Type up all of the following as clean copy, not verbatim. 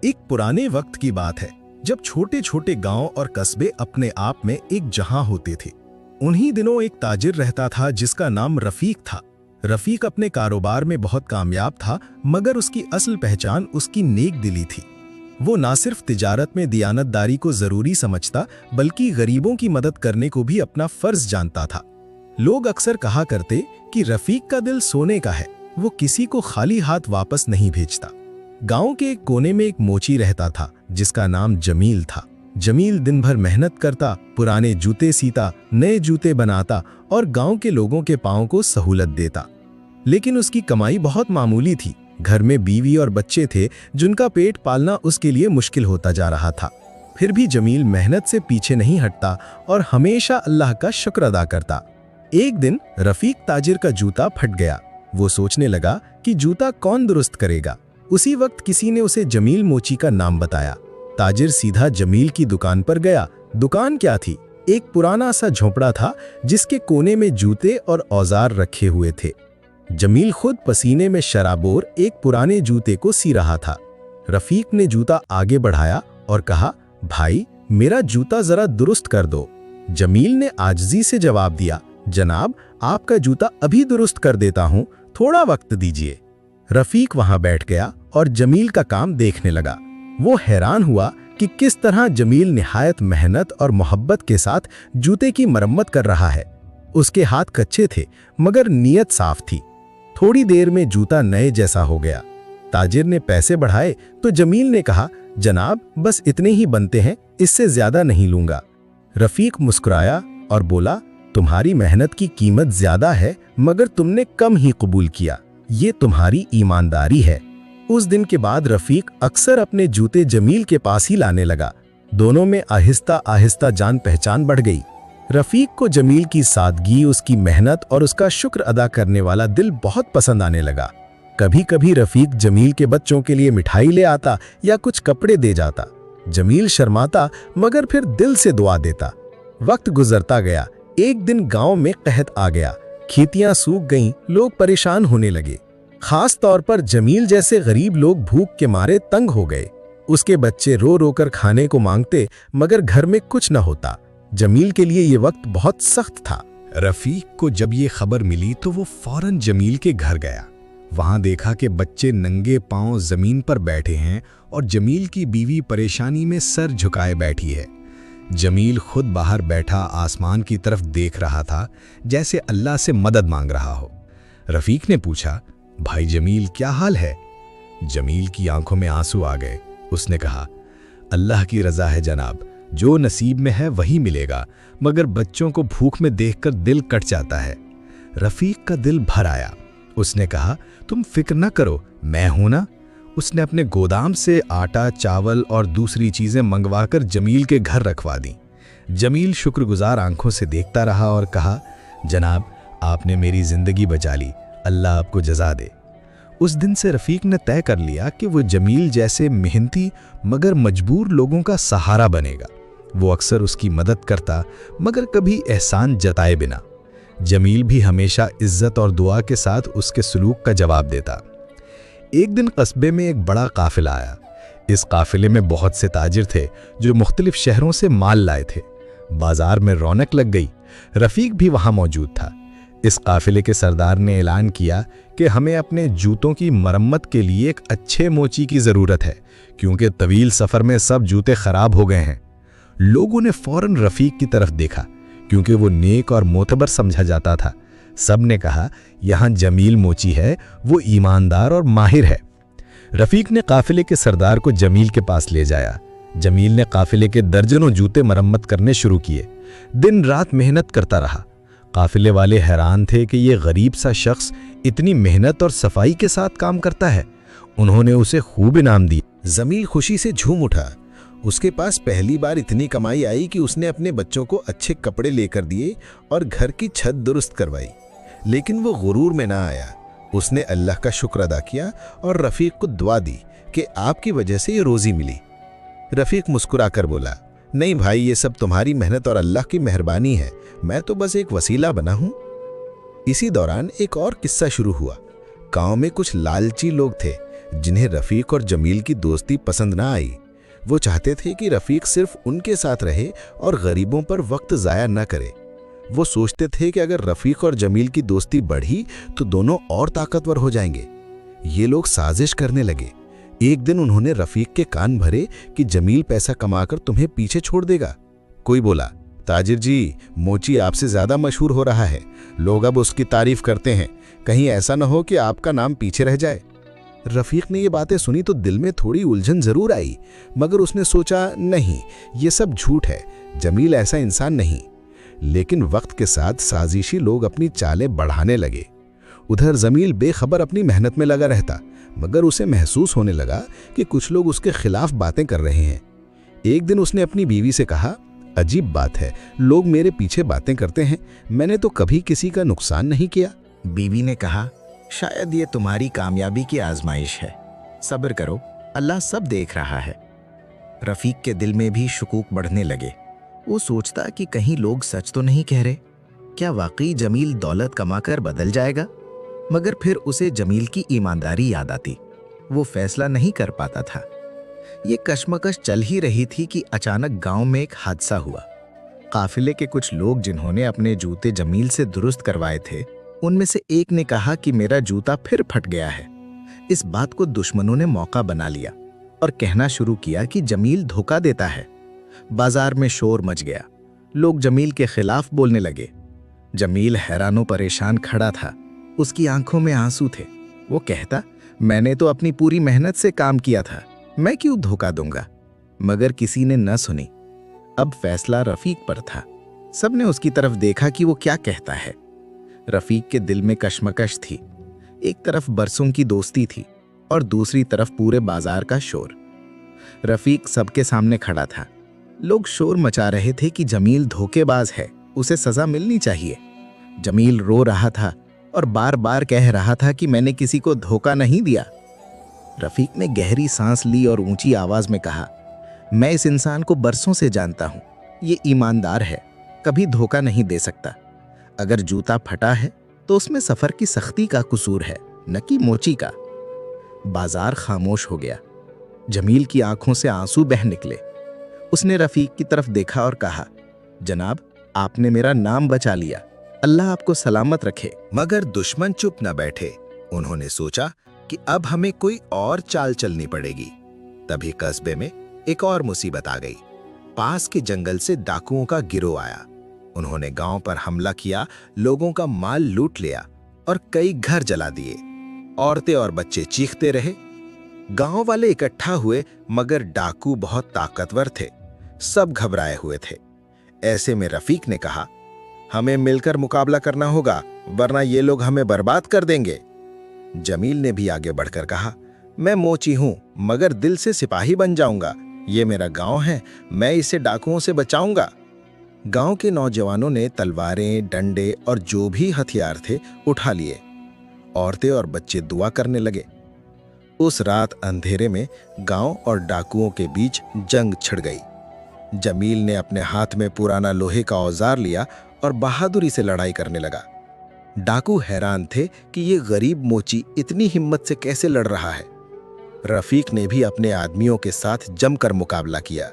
एक पुराने वक्त की बात है जब छोटे छोटे गांव और कस्बे अपने आप में एक जहां होते थे। उन्हीं दिनों एक ताजिर रहता था जिसका नाम रफीक था। रफीक अपने कारोबार में बहुत कामयाब था, मगर उसकी असल पहचान उसकी नेक दिली थी। वो ना सिर्फ तिजारत में दियानतदारी को जरूरी समझता, बल्कि गरीबों की मदद करने को भी अपना फर्ज जानता था। लोग अक्सर कहा करते कि रफीक का दिल सोने का है, वो किसी को खाली हाथ वापस नहीं भेजता। गांव के एक कोने में एक मोची रहता था जिसका नाम जमील था। जमील दिन भर मेहनत करता, पुराने जूते सीता, नए जूते बनाता और गांव के लोगों के पांव को सहूलत देता। लेकिन उसकी कमाई बहुत मामूली थी। घर में बीवी और बच्चे थे जिनका पेट पालना उसके लिए मुश्किल होता जा रहा था। फिर भी जमील मेहनत से पीछे नहीं हटता और हमेशा अल्लाह का शुक्र अदा करता। एक दिन रफीक ताजिर का जूता फट गया। वो सोचने लगा कि जूता कौन दुरुस्त करेगा। उसी वक्त किसी ने उसे जमील मोची का नाम बताया। ताजिर सीधा जमील की दुकान पर गया। दुकान क्या थी? एक पुराना सा झोंपड़ा था जिसके कोने में जूते और औजार रखे हुए थे। जमील खुद पसीने में शराबोर एक पुराने जूते को सी रहा था। रफीक ने जूता आगे बढ़ाया और कहा, भाई मेरा जूता जरा दुरुस्त कर दो। जमील ने आजिज़ी से जवाब दिया, जनाब आपका जूता अभी दुरुस्त कर देता हूँ, थोड़ा वक्त दीजिए। रफीक वहां बैठ गया और जमील का काम देखने लगा। वो हैरान हुआ कि किस तरह जमील निहायत मेहनत और मोहब्बत के साथ जूते की मरम्मत कर रहा है। उसके हाथ कच्चे थे मगर नीयत साफ थी। थोड़ी देर में जूता नए जैसा हो गया। ताजिर ने पैसे बढ़ाए तो जमील ने कहा, जनाब बस इतने ही बनते हैं, इससे ज्यादा नहीं लूंगा। रफीक मुस्कुराया और बोला, तुम्हारी मेहनत की कीमत ज्यादा है, मगर तुमने कम ही कबूल किया। ये तुम्हारी ईमानदारी है। उस दिन के बाद रफीक अक्सर अपने जूते जमील के पास ही लाने लगा। दोनों में आहिस्ता आहिस्ता जान पहचान बढ़ गई। रफीक को जमील की सादगी, उसकी मेहनत और उसका शुक्र अदा करने वाला दिल बहुत पसंद आने लगा। कभी कभी रफीक जमील के बच्चों के लिए मिठाई ले आता या कुछ कपड़े दे जाता। जमील शर्माता मगर फिर दिल से दुआ देता। वक्त गुजरता गया। एक दिन गांव में कहत आ गया। खेतियां सूख गईं, लोग परेशान होने लगे। खास तौर पर जमील जैसे गरीब लोग भूख के मारे तंग हो गए। उसके बच्चे रो रो कर खाने को मांगते, मगर घर में कुछ न होता। जमील के लिए ये वक्त बहुत सख्त था। रफीक को जब ये खबर मिली तो वो फौरन जमील के घर गया। वहां देखा कि बच्चे नंगे पांव जमीन पर बैठे हैं और जमील की बीवी परेशानी में सर झुकाए बैठी है। जमील खुद बाहर बैठा आसमान की तरफ देख रहा था, जैसे अल्लाह से मदद मांग रहा हो। रफीक ने पूछा, भाई जमील क्या हाल है? जमील की आंखों में आंसू आ गए। उसने कहा, अल्लाह की रजा है जनाब, जो नसीब में है वही मिलेगा, मगर बच्चों को भूख में देखकर दिल कट जाता है। रफीक का दिल भर आया। उसने कहा, तुम फिक्र न करो, मैं हूं ना। उसने अपने गोदाम से आटा, चावल और दूसरी चीजें मंगवाकर जमील के घर रखवा दी। जमील शुक्रगुजार आंखों से देखता रहा और कहा, जनाब आपने मेरी जिंदगी बचा ली, अल्लाह आपको जजा दे। उस दिन से रफीक ने तय कर लिया कि वो जमील जैसे मेहनती मगर मजबूर लोगों का सहारा बनेगा। वो अक्सर उसकी मदद करता, मगर कभी एहसान जताए बिना। जमील भी हमेशा इज्जत और दुआ के साथ उसके सलूक का जवाब देता। एक दिन कस्बे में एक बड़ा काफिला आया। इस काफिले में बहुत से ताजिर थे जो मुख्तलिफ शहरों से माल लाए थे। बाजार में रौनक लग गई। रफीक भी वहां मौजूद था। इस काफिले के सरदार ने ऐलान किया कि हमें अपने जूतों की मरम्मत के लिए एक अच्छे मोची की जरूरत है, क्योंकि तवील सफर में सब जूते खराब हो गए हैं। लोगों ने फौरन रफीक की तरफ देखा, क्योंकि वो नेक और मोतबर समझा जाता था। सब ने कहा, यहां जमील मोची है, वो ईमानदार और माहिर है। रफीक ने काफिले के सरदार को जमील के पास ले जाया। जमील ने काफिले के दर्जनों जूते मरम्मत करने शुरू किए। दिन रात मेहनत करता रहा। काफिले वाले हैरान थे कि ये गरीब सा शख्स इतनी मेहनत और सफाई के साथ काम करता है। उन्होंने उसे खूब इनाम दिए। जमील खुशी से झूम उठा। उसके पास पहली बार इतनी कमाई आई कि उसने अपने बच्चों को अच्छे कपड़े लेकर दिए और घर की छत दुरुस्त करवाई। लेकिन वो गुरूर में ना आया। उसने अल्लाह का शुक्र अदा किया और रफीक को दुआ दी कि आपकी वजह से ये रोजी मिली। रफीक मुस्कुराकर बोला, नहीं भाई, ये सब तुम्हारी मेहनत और अल्लाह की मेहरबानी है, मैं तो बस एक वसीला बना हूं। इसी दौरान एक और किस्सा शुरू हुआ। गांव में कुछ लालची लोग थे जिन्हें रफीक और जमील की दोस्ती पसंद ना आई। वो चाहते थे कि रफीक सिर्फ उनके साथ रहे और गरीबों पर वक्त ज़ाया न करे। वो सोचते थे कि अगर रफीक और जमील की दोस्ती बढ़ी तो दोनों और ताकतवर हो जाएंगे। ये लोग साजिश करने लगे। एक दिन उन्होंने रफीक के कान भरे कि जमील पैसा कमाकर तुम्हें पीछे छोड़ देगा। कोई बोला, ताजिर जी, मोची आपसे ज्यादा मशहूर हो रहा है, लोग अब उसकी तारीफ करते हैं, कहीं ऐसा न हो कि आपका नाम पीछे रह जाए। रफीक ने ये बातें सुनी तो दिल में थोड़ी उलझन जरूर आई, मगर उसने सोचा नहीं, ये सब झूठ है, जमील ऐसा इंसान नहीं। लेकिन वक्त के साथ साजिशी लोग अपनी चालें बढ़ाने लगे। उधर जमील बेखबर अपनी मेहनत में लगा रहता, मगर उसे महसूस होने लगा कि कुछ लोग उसके खिलाफ बातें कर रहे हैं। एक दिन उसने अपनी बीवी से कहा, अजीब बात है, लोग मेरे पीछे बातें करते हैं, मैंने तो कभी किसी का नुकसान नहीं किया। बीवी ने कहा, शायद ये तुम्हारी कामयाबी की आजमाइश है, सब्र करो, अल्लाह सब देख रहा है। रफीक के दिल में भी शुकूक बढ़ने लगे। वो सोचता कि कहीं लोग सच तो नहीं कह रहे, क्या वाकई जमील दौलत कमाकर बदल जाएगा? मगर फिर उसे जमील की ईमानदारी याद आती। वो फैसला नहीं कर पाता था। ये कश्मकश चल ही रही थी कि अचानक गांव में एक हादसा हुआ। काफिले के कुछ लोग जिन्होंने अपने जूते जमील से दुरुस्त करवाए थे, उनमें से एक ने कहा कि मेरा जूता फिर फट गया है। इस बात को दुश्मनों ने मौका बना लिया और कहना शुरू किया कि जमील धोखा देता है। बाजार में शोर मच गया, लोग जमील के खिलाफ बोलने लगे। जमील हैरानो परेशान खड़ा था, उसकी आंखों में आंसू थे। वो कहता, मैंने तो अपनी पूरी मेहनत से काम किया था, मैं क्यों धोखा दूंगा? मगर किसी ने न सुनी। अब फैसला रफीक पर था। सबने उसकी तरफ देखा कि वो क्या कहता है। रफीक के दिल में कश्मकश थी। एक तरफ बरसों की दोस्ती थी और दूसरी तरफ पूरे बाजार का शोर। रफीक सबके सामने खड़ा था। लोग शोर मचा रहे थे कि जमील धोखेबाज है, उसे सजा मिलनी चाहिए। जमील रो रहा था और बार बार कह रहा था कि मैंने किसी को धोखा नहीं दिया। रफीक ने गहरी सांस ली और ऊंची आवाज में कहा, मैं इस इंसान को बरसों से जानता हूं, ये ईमानदार है, कभी धोखा नहीं दे सकता। अगर जूता फटा है तो उसमें सफर की सख्ती का कसूर है, न कि मोची का। बाजार खामोश हो गया। जमील की आंखों से आंसू बह निकले। उसने रफीक की तरफ देखा और कहा, जनाब, आपने मेरा नाम बचा लिया, अल्लाह आपको सलामत रखे। मगर दुश्मन चुप न बैठे। उन्होंने सोचा कि अब हमें कोई और चाल चलनी पड़ेगी। तभी कस्बे में एक और मुसीबत आ गई। पास के जंगल से डाकुओं का गिरोह आया। उन्होंने गांव पर हमला किया, लोगों का माल लूट लिया और कई घर जला दिए। औरतें और बच्चे चीखते रहे। गांव वाले इकट्ठा हुए, मगर डाकू बहुत ताकतवर थे, सब घबराए हुए थे। ऐसे में रफीक ने कहा, हमें मिलकर मुकाबला करना होगा, वरना ये लोग हमें बर्बाद कर देंगे। जमील ने भी आगे बढ़कर कहा, मैं मोची हूं, मगर दिल से सिपाही बन जाऊंगा। ये मेरा गांव है, मैं इसे डाकुओं से बचाऊंगा। गांव के नौजवानों ने तलवारें, डंडे और जो भी हथियार थे उठा लिए। औरतें और बच्चे दुआ करने लगे। उस रात अंधेरे में गांव और डाकुओं के बीच जंग छिड़ गई। जमील ने अपने हाथ में पुराना लोहे का औजार लिया और बहादुरी से लड़ाई करने लगा। डाकू हैरान थे कि ये गरीब मोची इतनी हिम्मत से कैसे लड़ रहा है। रफीक ने भी अपने आदमियों के साथ जमकर मुकाबला किया।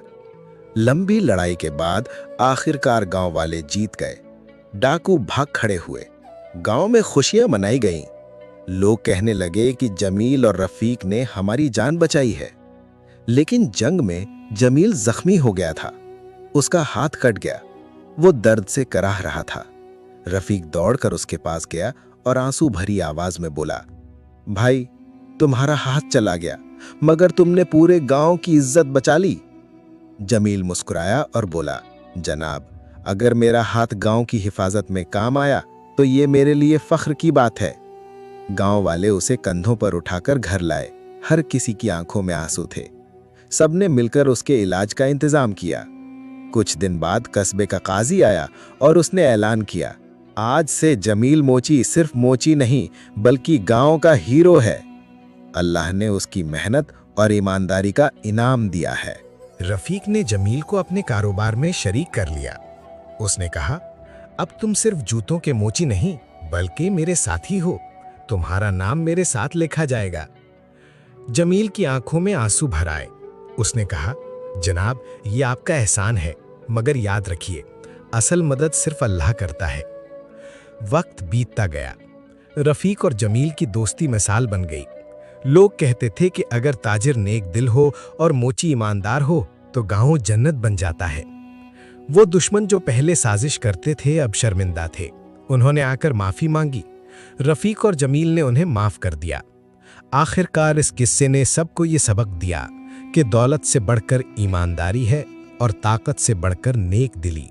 लंबी लड़ाई के बाद आखिरकार गांव वाले जीत गए। डाकू भाग खड़े हुए। गांव में खुशियां मनाई गईं। लोग कहने लगे कि जमील और रफीक ने हमारी जान बचाई है। लेकिन जंग में जमील जख्मी हो गया था। उसका हाथ कट गया। वो दर्द से कराह रहा था। रफीक दौड़कर उसके पास गया और आंसू भरी आवाज में बोला, भाई, तुम्हारा हाथ चला गया, मगर तुमने पूरे गांव की इज्जत बचा ली। जमील मुस्कुराया और बोला, जनाब, अगर मेरा हाथ गांव की हिफाजत में काम आया तो ये मेरे लिए फख्र की बात है। गांव वाले उसे कंधों पर उठाकर घर लाए। हर किसी की आंखों में आंसू थे। सबने मिलकर उसके इलाज का इंतजाम किया। कुछ दिन बाद कस्बे का काजी आया और उसने ऐलान किया, आज से जमील मोची सिर्फ मोची नहीं बल्कि गांव का हीरो है। अल्लाह ने उसकी मेहनत और ईमानदारी का इनाम दिया है। रफीक ने जमील को अपने कारोबार में शरीक कर लिया। उसने कहा, अब तुम सिर्फ जूतों के मोची नहीं बल्कि मेरे साथी हो, तुम्हारा नाम मेरे साथ लिखा जाएगा। जमील की आंखों में आंसू भर आए। उसने कहा, जनाब, ये आपका एहसान है, मगर याद रखिए, असल मदद सिर्फ अल्लाह करता है। वक्त बीतता गया। रफीक और जमील की दोस्ती मिसाल बन गई। लोग कहते थे कि अगर ताजिर नेक दिल हो और मोची ईमानदार हो तो गांव जन्नत बन जाता है। वो दुश्मन जो पहले साजिश करते थे अब शर्मिंदा थे। उन्होंने आकर माफी मांगी। रफीक और जमील ने उन्हें माफ कर दिया। आखिरकार इस किस्से ने सबको ये सबक दिया कि दौलत से बढ़कर ईमानदारी है और ताकत से बढ़कर नेक दिली।